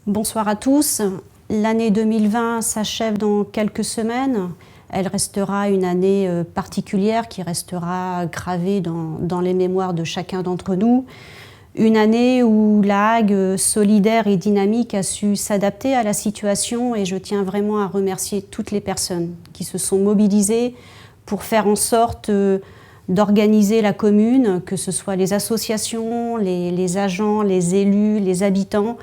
Bonsoir à tous. L'année 2020 s'achève dans quelques semaines. Elle restera une année particulière qui restera gravée dans les mémoires de chacun d'entre nous. Une année où la Hague, solidaire et dynamique, a su s'adapter à la situation et je tiens vraiment à remercier toutes les personnes qui se sont mobilisées pour faire en sorte d'organiser la commune, que ce soit les associations, les agents, les élus, les habitants,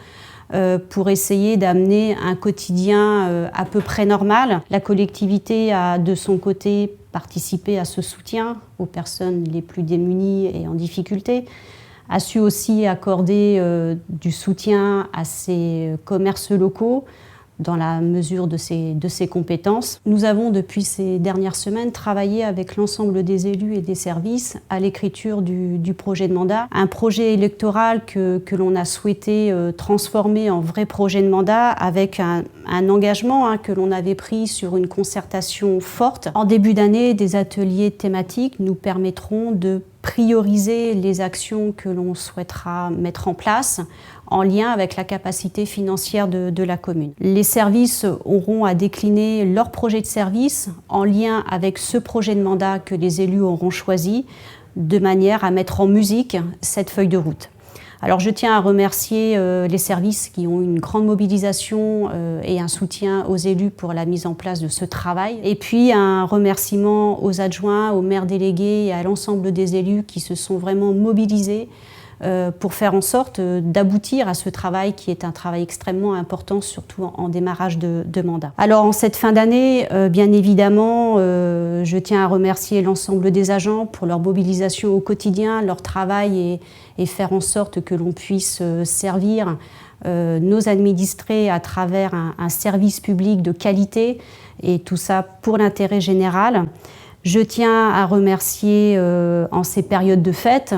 pour essayer d'amener un quotidien à peu près normal. La collectivité a de son côté participé à ce soutien aux personnes les plus démunies et en difficulté, a su aussi accorder du soutien à ses commerces locaux dans la mesure de ses compétences. Nous avons depuis ces dernières semaines travaillé avec l'ensemble des élus et des services à l'écriture du projet de mandat. Un projet électoral que l'on a souhaité transformer en vrai projet de mandat avec un engagement que l'on avait pris sur une concertation forte. En début d'année, des ateliers thématiques nous permettront de prioriser les actions que l'on souhaitera mettre en place en lien avec la capacité financière de la commune. Les services auront à décliner leur projet de service en lien avec ce projet de mandat que les élus auront choisi, de manière à mettre en musique cette feuille de route. Alors je tiens à remercier les services qui ont une grande mobilisation et un soutien aux élus pour la mise en place de ce travail. Et puis un remerciement aux adjoints, aux maires délégués et à l'ensemble des élus qui se sont vraiment mobilisés pour faire en sorte d'aboutir à ce travail qui est un travail extrêmement important, surtout en démarrage de mandat. Alors en cette fin d'année, bien évidemment, je tiens à remercier l'ensemble des agents pour leur mobilisation au quotidien, leur travail et faire en sorte que l'on puisse servir nos administrés à travers un service public de qualité et tout ça pour l'intérêt général. Je tiens à remercier en ces périodes de fête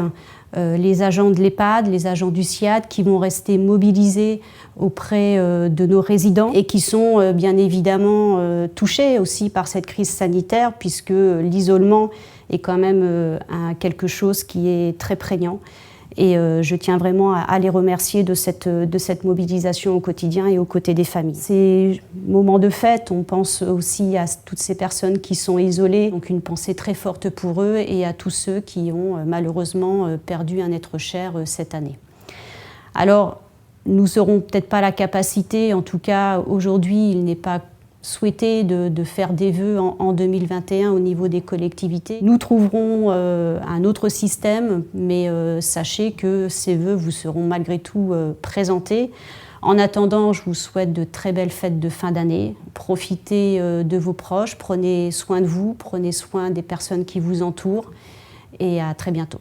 les agents de l'EHPAD, les agents du SIAD qui vont rester mobilisés auprès de nos résidents et qui sont bien évidemment touchés aussi par cette crise sanitaire puisque l'isolement est quand même quelque chose qui est très prégnant. Et je tiens vraiment à les remercier de cette mobilisation au quotidien et aux côtés des familles. Ces moments de fête, on pense aussi à toutes ces personnes qui sont isolées, donc une pensée très forte pour eux et à tous ceux qui ont malheureusement perdu un être cher cette année. Alors, nous n'aurons peut-être pas la capacité, en tout cas aujourd'hui, il n'est pas souhaité de faire des vœux en 2021 au niveau des collectivités. Nous trouverons un autre système, mais sachez que ces vœux vous seront malgré tout présentés. En attendant, je vous souhaite de très belles fêtes de fin d'année. Profitez de vos proches, prenez soin de vous, prenez soin des personnes qui vous entourent et à très bientôt.